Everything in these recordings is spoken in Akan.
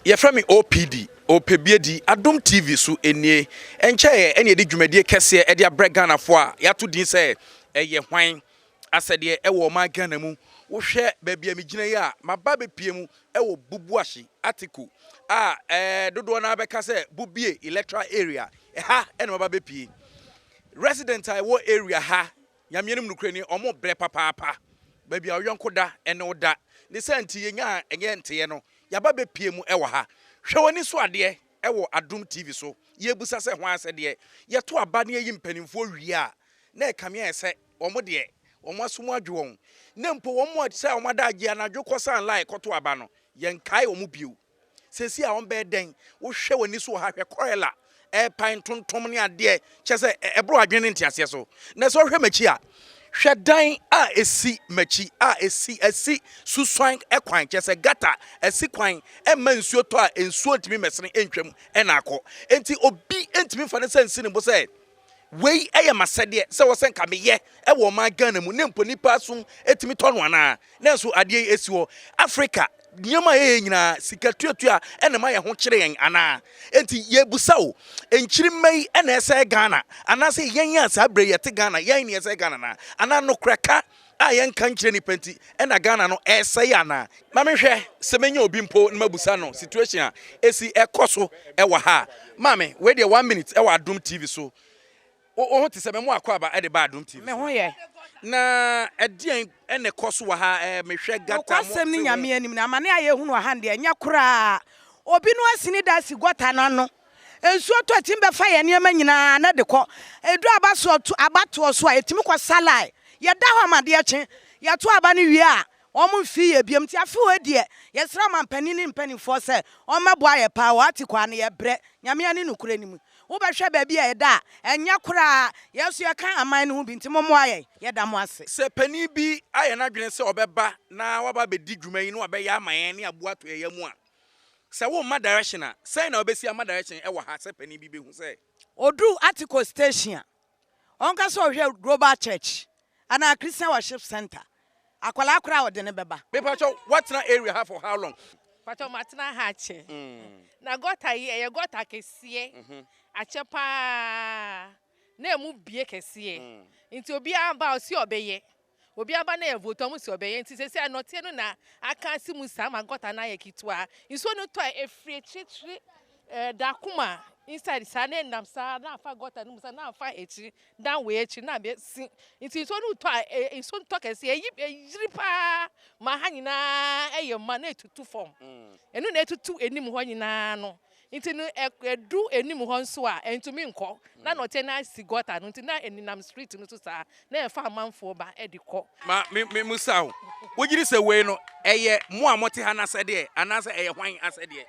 Yɛfrɛ me OPD OPBD Adom TV so enie enche ene de dwumadie kese e de abrɛ Ghana fo a yato din sɛ ɛyɛ hwan asɛdeɛ ɛwɔ ma Ghana mu wo hwɛ baabi a megyina yi a maba bepie mu ɛwɔ bubuahye article a dodo na bɛka sɛ bubie electoral area ɛha ɛna maba bepie resident a ɛwɔ area ha nyamenem nukure ni ɔmo brɛ papaapa baabi a ɔyɔnko da ɛne wo da ne sɛ nti yenya ɛnyɛ nteɛ no yaba bepie mu ɛwɔ ha hwɛ woni so ade ɛwɔ Adom TV so yebusa sɛ hwan asɛdeɛ yɛto aba ne yi mpanimfo wie a na ɛkamea sɛ ɔmo de ɔmo asomu adwo wɔn na mpo wɔn sɛ ɔmo adagye anadwo kɔsan lai kɔto aba no yɛnkae ɔmo bio sesi a ɔmo bɛɛ den wo hwɛ woni so ha hwɛ kɔrela pan tontom ne ade kyɛ sɛ ɛbro adwene ntiaseɛ so na sɛ ɔhwɛ machi a hwɛ dan a esi machi a esi suswan ekwan kyɛ sɛ gata esi kwan ɛma nsuo tɔ a nsuo ntimi mɛsene entwam ɛna akɔ enti obi ntimi fa ne sɛ nsi ne bo sɛ wei ɛyɛ masɛdeɛ sɛ wɔ sɛ nka meyɛ ɛwɔ ma Ghana mu ne mpo nipa som etimi tɔ no ana na nso adeɛ esi wɔ Africa nyama yɛ nyina sika tuatua ɛna ma yɛ ho kyerɛ yɛn ana enti yebusa o enkyiri mai ɛna ɛsɛ Ghana ana sɛ yɛn yɛ asa abrɛ yɛte Ghana yɛn ne ɛsɛ Ghana na ana no kraka a yɛn kan kyerɛ ni penti ɛna Ghana no ɛsɛ yɛ ana ma me hwɛ sɛ menya obi mpo na mabusa no situation a esi ɛkɔ ɛwɔ ha maame we dey 1 minute ɛwɔ Adom TV so o te sɛ me mo akɔ aba ɛde ba Adom TV me ho yɛ na ɛdeɛn ɛne kɔ so wɔ ha mehwɛ gata mo kwasɛm ni nyame anim na amane aye hunu wɔ ha de nya kora obi no asini da si gota no no ensuo to atim bɛfa yɛ nneɛma nyinaa na de kɔ edu abato so a etimi kɔ salai yɛda hɔ amade akye yɛto aba no wie a ɔmo mfi yɛ biam ti afi wɔ de yɛsra mampani ne mpanifo sɛ ɔmɛboa yɛ pa wɔate kwa ne yɛbrɛ nyame ani no kora nim wo bɛhwɛ baabi a yɛda enya kora yɛso yɛka aman no ho bi nti momo ayɛ yɛda mo ase sɛ pani bi ayɛ na dwene sɛ ɔbɛba na waba bɛdi dwuma yi no wabɛyɛ aman ne aboa to yɛ mu a sɛ wo ma direction a sɛ na obesi ama direction ɛwɔ ha sɛ pani bi behu sɛ odu article station onka sɛ ɔhwɛ global church ana Christian worship center akwala akora ɔde ne bɛba pepacho what na area ha for how long pacho matna ha che na gota yi eye gota kesiye ache pa na emu bie kesiye nti obi aba osi obeye obi aba na evoto mu si obeye nti sese anote no na aka si mu sa ma gota na yekitwa nso no to efrie chichiri dakuma inside sa na nam sa na afa gota no sa na afa echi dan we echi na be si nti nso no to nso to kesiye yiri pa ma ha nyina eye ma na etutu form enu na etutu enim ho nyina no nti no edu enim ho nso a entumi nkɔ na no te na si gota no nti na eninam street no so sa na efa amanfo ba edikɔ ma me musa wo wogiri sɛ wei no ɛyɛ mo a mote ha na sɛdeɛ anase ɛyɛ hwan asɛdeɛ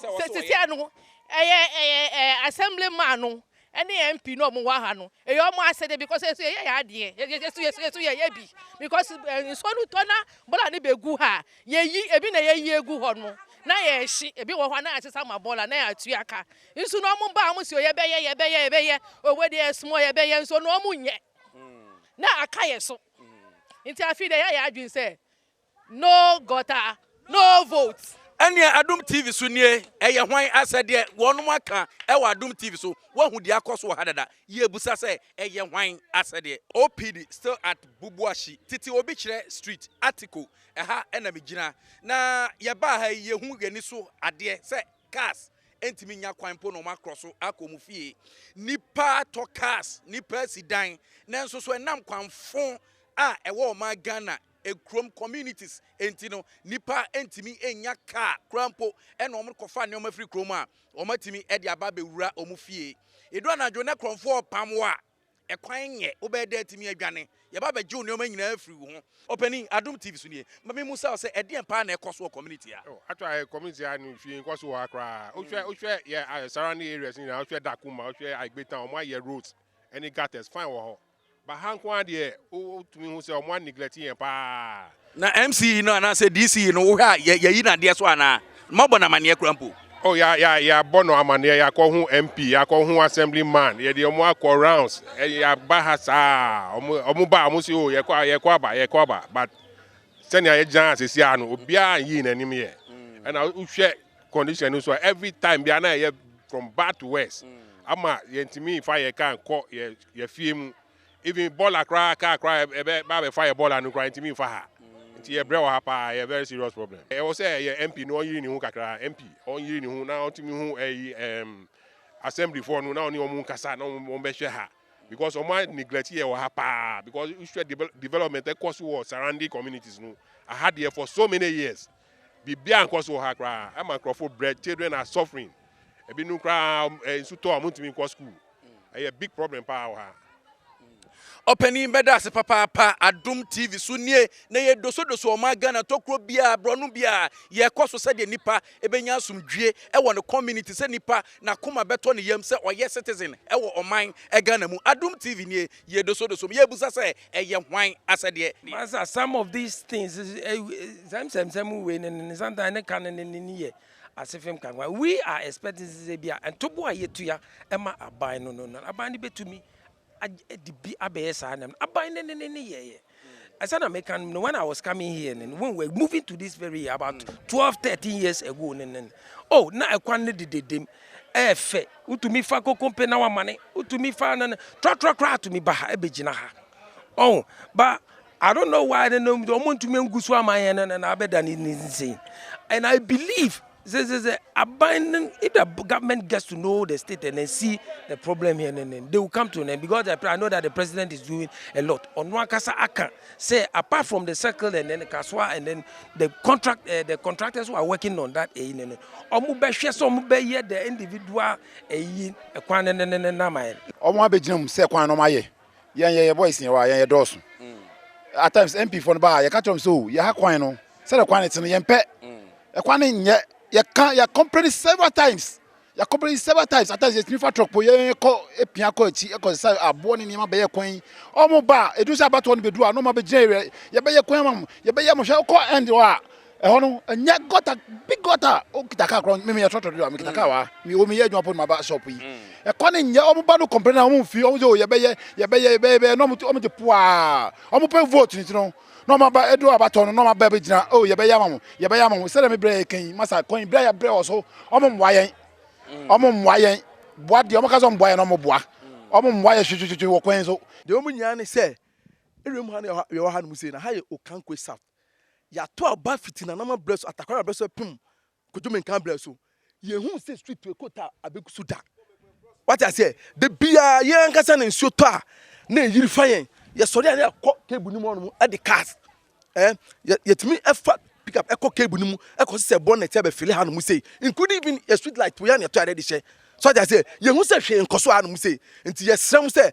sɛ sɛ no ɛyɛ assembly man no any MP no mo wa ha no eyo mo asede because so ye ya ade ye bi because so no to na bola ne begu ha ye yi ebi na ye yi egu ho no na ye hye ebi wo ho na asesa ma bola na ya atu aka nso no mo ba mo si ye beye owe de esmo ye beye nso no mo nye na aka ye so nti afi de ya adwin say no gutter no vote ɛne Adom TV so nie ɛyɛ hwan asɛdeɛ wɔnom aka ɛwɔ Adom TV so wahu di akɔ so ha dada yebusa sɛ ɛyɛ hwan asɛdeɛ OPD still at Bubuahye titi obi kyerɛ street article ɛha ɛna megyina na yɛba ha yehu yɛni so adeɛ sɛ cars entimi nya kwan po no makro so akɔ mu fie nipa to cars nipa sidan nanso so enam kwanfo a ɛwɔ ma Ghana ekrom communities entino nipa entimi enya car krampo ena omo kofa ne omo free krom a omo timi e de aba bewura omo fie edu anadwo na kromfo pamwo a ekwan nye obeda timi adwane ye ba beje oni omo nyina free ho opani Adom TV so nie mame musa say e de empa na ekoso community a atwa community a no fie nkoso wa kra ohwe ye surrounding areas ni na ohwe Dakuma ohwe Agbeta omo aye roads any gutters fine wo ho ba hankwa de o tumi hu se o mo neglect yen pa na MC no ana say DC no wo ha yi na de so ana mabo na mane krampo oh ya bono amane ya ko hu MP ya ko hu assemblyman ye de o mo akọ rounds ya ba ha sa o mo ba mo si o ye ko aba but senia ye jan asesi ano obi an yi nanim ye And I share condition so every time be na from bad to worse. Ama yentimi if I can call your film even ball cry ba fire ball and cry yentimi for her. Nti ye brew ha a very serious problem. E was say your MP no yiri ni hu kakra MP on yiri ni hu na ontimi hu assembly for no na oni omu kasa na omu be hwe ha because omu neglect here ha pa because we should development cause war surrounding communities no I had here for so many years. Bibia cause war ha kra am Crawford bread children are suffering. Ebi nu kra insuto amuntimi ko school. A big problem pa ha. Opening beda se papa Adum TV so nie na ye doso o magana tokro bia bronu bia ye koso se de nipa ebenya asumdwie e wo ne community se nipa na koma beto ne yam se oye citizen e wo oman e Ghana mu Adum TV nie ye doso ye busa se e ye hwan asede Master, some of these things some way and sometimes can nie as if we are expecting Zebia and to boy to ya Emma abai no abai be to me the be abs and abai ye. As an American, when I was coming here and when we were moving to this very about 12-13 years ago, oh, now I can't did them. Fe, to me fa ko company our money, to me fa tra to me baha ebejina ha. Oh, but I don't know why they don't want to me nguswa my and abedan insane. And I believe if the government gets to know the state and then see the problem here, and then they will come to an end because I know that the president is doing a lot. On one kasa aka say apart from the circle and then the kaswa and then the contractors who are working on that, omu be share some be here the individual kwan na my. Omo abegyinam say kwan no maye. Ye boys ni wa ye doso. At times MP for no ba ye catch them so ye ha kwan no. Say the kwan it no ye mpe. E kwan nye you complain several times. You complain several times. At times you need for truck po you ko epia ko echi e ko say abo ni ma be ye kwan. Omo ba e do say about one be do no ma be gye ye be ye kwan mam ye be ye mo hwe ko end wa. E ho no nya gutter big gutter o kitaka kron me ye trotro do am kitaka wa me o me ye adwuma po ma ba shop yi. E kwan nya omo ba no complain na omo fi omo zo ye be no mo de poa. Omo pe vote ni no. No ma ba edo abato no ma ba be gina oh ye be yamam say me bre kan masa coin bre ya bre oso omo mwayen boa de omo ka so mboa no mo boa omo mwayen hwehwehwe wo kwan so de omo nya ne say erem ha ne ye ha no say na ha ye Okankwe South ya to aba fitina na ma bre so atakwa bre so pim kojume kan bre so ye hu say street to ekota abekusu da what I say the bia ye nkasa na nsuo to a na yiri fayen ye sori ani akọ cable ni mo no e de cars yetimi efa pick up ekọ cable ni mu ekọ se bonnet e be fili ha no mu say including even a street light we ya na to ade de she so I say ye hu say hwe nkoso ha no mu say nti ye srem say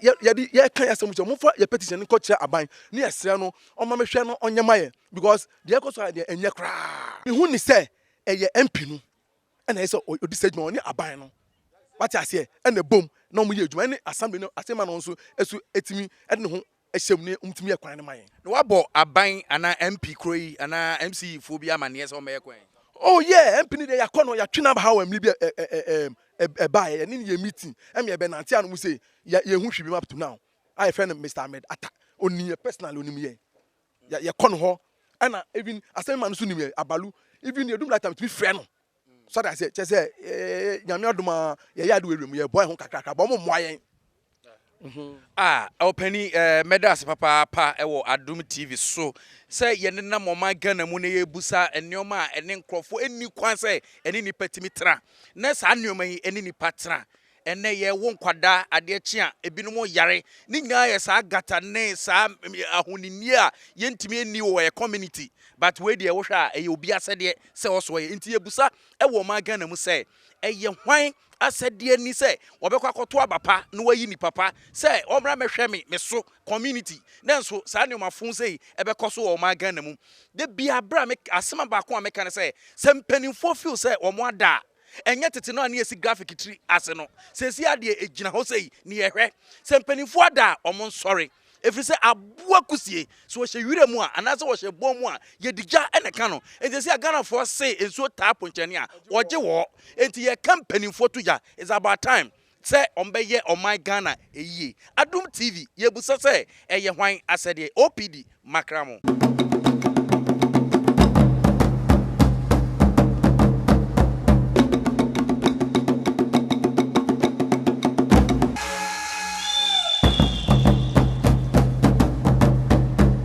ye kan yasem che mo fa ye petition nko kire aban ni ye sre no o ma me hwe no onyema ye because de ekoso ha de enye kra me hu ni say ye MP no e na ye say odi say no ni aban no what I say and the boom no mu ye adwuma ni assembly no asema no nso esu etimi e ne ho ehyem ni umtimi ye kwan ne man no wabo aban ana MP kroyi ana MC fo bi amane so me kwan oh yeah MP ni de yakọ no ya twina ba ha wa mli bi ba ye ni ye meeting em ye be nante anu mu say ye hu hwi bi up to now I friend Mr. Ahmed Atta oni personal oni me ye kọ no ho ana even assembly no so ni me abalu even ye dum like time to be friend no so that say nyame oduma ye ya de werem ye boy ho kakra ba mo moayen openi medas papa e wo Adum TV so say ye nena moma Ghana mu ne ye busa enioma ene nkrofo eni kwan say eni ni patimi tra na sa enioma yi eni ni patra ene ye wo nkwada ade chi a ebinom yare ni nya ye sa gata ne sa ahunini a ye ntimi eni wo ye community but we dey wo hwa e obi asede se wo so ye nti ye busa e wo ma Ghana mu say e ye hwan asede ni say obekwa koto abapa no wayi ni papa say omra mehwe me so community nanso sa ne omafun say ebekoso wo ma Ghana mu de bia bra me asema ba ko ameka ne say sempanimfo feel say omo ada enye tete no ane esi graphic tree ase no sesi ade ejina ho sei ne yehwe sempanimfo ada omo sorry if you say abua kusie so we hye mu a anase we hye bom mu a ye digya ene ka no enti say Ghana for say enso tap nchene a oje wo enti ye company for to ya is about time say ombeye o my Ghana eyie Adum TV ye busa say eye hwan asede OPD makramo